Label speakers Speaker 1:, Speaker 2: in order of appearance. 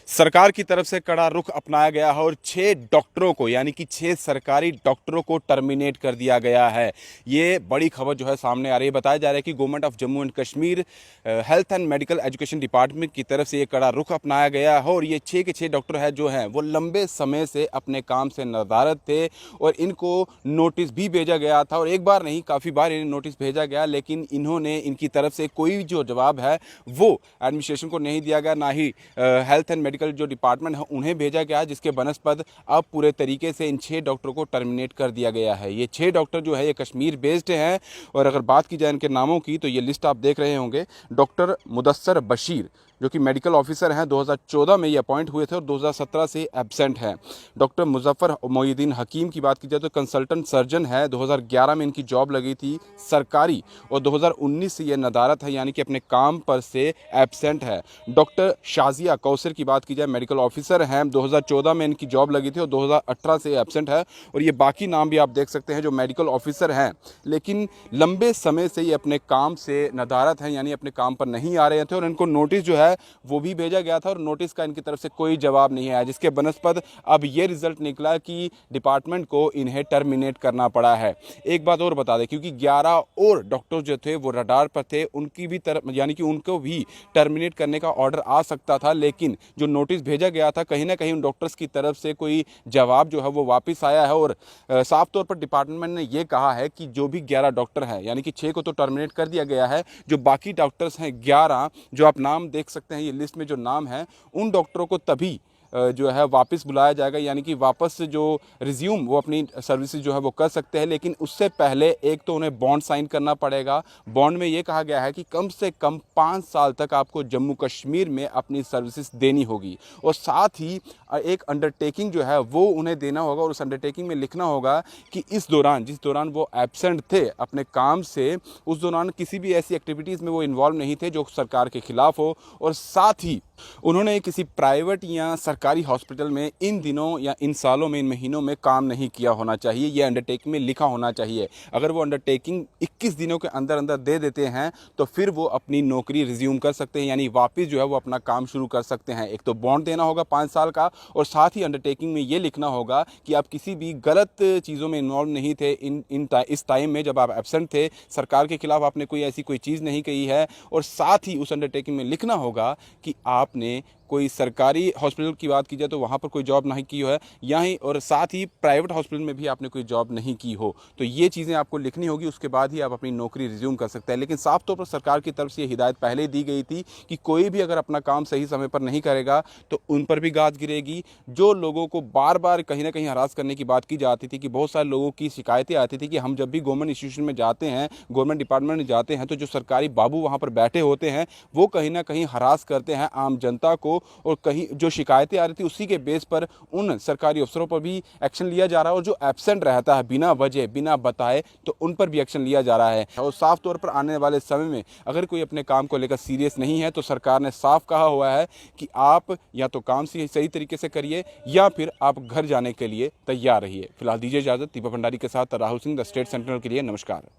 Speaker 1: सरकार की तरफ से कड़ा रुख अपनाया गया है और 6 डॉक्टरों को यानी कि 6 सरकारी डॉक्टरों को टर्मिनेट कर दिया गया है। ये बड़ी खबर जो है सामने आ रही है। बताया जा रहा है कि government of Jammu and Kashmir health and medical education department की तरफ से ये कड़ा रुख अपनाया गया है और ये 6 के 6 डॉक्टर हैं जो हैं वो लंबे समय से अपने काम से नदारद थे और इनको नोटिस भी भेजा गया था और एक बार नहीं काफ़ी बार इन्हें नोटिस भेजा गया, लेकिन इन्होंने इनकी तरफ से कोई जो जवाब है वो एडमिनिस्ट्रेशन को नहीं दिया गया, ना ही हेल्थ एंड मेडिकल जो डिपार्टमेंट है उन्हें भेजा गया, जिसके बनस्पत अब पूरे तरीके से इन 6 डॉक्टरों को टर्मिनेट कर दिया गया है। ये 6 डॉक्टर जो है ये कश्मीर बेस्ड हैं और अगर बात की जाए इनके नामों की तो ये लिस्ट आप देख रहे होंगे। डॉक्टर मुदस्सर बशीर जो कि मेडिकल ऑफिसर हैं, 2014 में ये अपॉइंट हुए थे और 2017 से एब्सेंट हैं। डॉक्टर मुजफ्फर मोइनुद्दीन हकीम की बात की जाए तो कंसल्टेंट सर्जन है, 2011 में इनकी जॉब लगी थी सरकारी और 2019 से ये नदारत है यानी कि अपने काम पर से एब्सेंट है। डॉक्टर शाजिया कौसर की बात की जाए मेडिकल ऑफिसर हैं, 2014 में इनकी जॉब लगी थी और 2018 से एब्सेंट है और ये बाकी नाम भी आप देख सकते हैं जो मेडिकल ऑफिसर हैं, लेकिन लंबे समय से ये अपने काम से नदारत हैं यानी अपने काम पर नहीं आ रहे थे और इनको नोटिस जो है वो भी भेजा गया था और नोटिस का इनकी तरफ से कोई जवाब नहीं आया, जिसके बनस्पत अब ये रिजल्ट निकला कि डिपार्टमेंट को इन्हें टर्मिनेट करना पड़ा है। एक बात और बता दें, क्योंकि 11 और डॉक्टर जो थे वो रडार पर थे, उनकी भी तरफ यानी कि उनको भी टर्मिनेट करने का ऑर्डर आ सकता था, लेकिन जो नोटिस भेजा गया था कहीं ना कहीं उन डॉक्टर्स की तरफ से कोई जवाब जो है वो वापस आया है और साफ तौर पर डिपार्टमेंट ने ये कहा है कि जो भी 11 डॉक्टर हैं यानी कि 6 को तो टर्मिनेट कर दिया गया है, जो बाकी डॉक्टर्स हैं 11 जो आप नाम देख सकते हैं, ये लिस्ट में जो नाम है उन डॉक्टरों को तभी जो है वापस बुलाया जाएगा यानी कि वापस जो रिज्यूम वो अपनी सर्विसेज जो है वो कर सकते हैं, लेकिन उससे पहले एक तो उन्हें बॉन्ड साइन करना पड़ेगा। बॉन्ड में ये कहा गया है कि कम से कम 5 साल तक आपको जम्मू कश्मीर में अपनी सर्विसेज देनी होगी और साथ ही एक अंडरटेकिंग जो है वो उन्हें देना होगा और उस अंडरटेकिंग में लिखना होगा कि इस दौरान जिस दौरान वो एब्सेंट थे अपने काम से, उस दौरान किसी भी ऐसी एक्टिविटीज़ में वो इन्वॉल्व नहीं थे जो सरकार के खिलाफ हो और साथ ही उन्होंने किसी प्राइवेट या सरकारी हॉस्पिटल में इन दिनों या इन सालों में इन महीनों में काम नहीं किया होना चाहिए। ये अंडरटेकिंग में लिखा होना चाहिए। अगर वो अंडरटेकिंग 21 दिनों के अंदर अंदर दे देते हैं तो फिर वो अपनी नौकरी रिज्यूम कर सकते हैं यानी वापस जो है वो अपना काम शुरू कर सकते हैं। एक तो बॉन्ड देना होगा 5 साल का और साथ ही अंडरटेकिंग में ये लिखना होगा कि आप किसी भी गलत चीज़ों में इन्वॉल्व नहीं थे इस टाइम में जब आप एब्सेंट थे, सरकार के खिलाफ आपने कोई ऐसी कोई चीज़ नहीं कही है और साथ ही उस अंडरटेकिंग में लिखना होगा कि आपने कोई सरकारी हॉस्पिटल की बात की जाए तो वहाँ पर कोई जॉब नहीं की है यहीं और साथ ही प्राइवेट हॉस्पिटल में भी आपने कोई जॉब नहीं की हो, तो ये चीज़ें आपको लिखनी होगी। उसके बाद ही आप अपनी नौकरी रिज्यूम कर सकते हैं। लेकिन साफ तौर पर सरकार की तरफ से ये हिदायत पहले ही दी गई थी कि कोई भी अगर अपना काम सही समय पर नहीं करेगा तो उन पर भी गाज गिरेगी। जो लोगों को बार बार कहीं ना कहीं हरास करने की बात की जाती थी कि बहुत सारे लोगों की शिकायतें आती थी कि हम जब भी गवर्नमेंट इंस्टीट्यूशन में जाते हैं, गवर्नमेंट डिपार्टमेंट में जाते हैं तो जो सरकारी बाबू वहाँ पर बैठे होते हैं वो कहीं ना कहीं हरास करते हैं आम जनता को और कहीं जो शिकायतें आ रही थी उसी के बेस पर उन सरकारी अफसरों पर भी एक्शन लिया जा रहा है और जो एब्सेंट रहता है बिना वजह बिना बताए तो उन पर भी एक्शन लिया जा रहा है। और साफ तौर पर आने वाले समय में अगर कोई अपने काम को लेकर सीरियस नहीं है तो सरकार ने साफ कहा हुआ है कि आप या तो काम सही तरीके से करिए या फिर आप घर जाने के लिए तैयार रहिए। फिलहाल दीजिए इजाजत। दीपक भंडारी के साथ Rahul Singh, the state sentinel के लिए नमस्कार।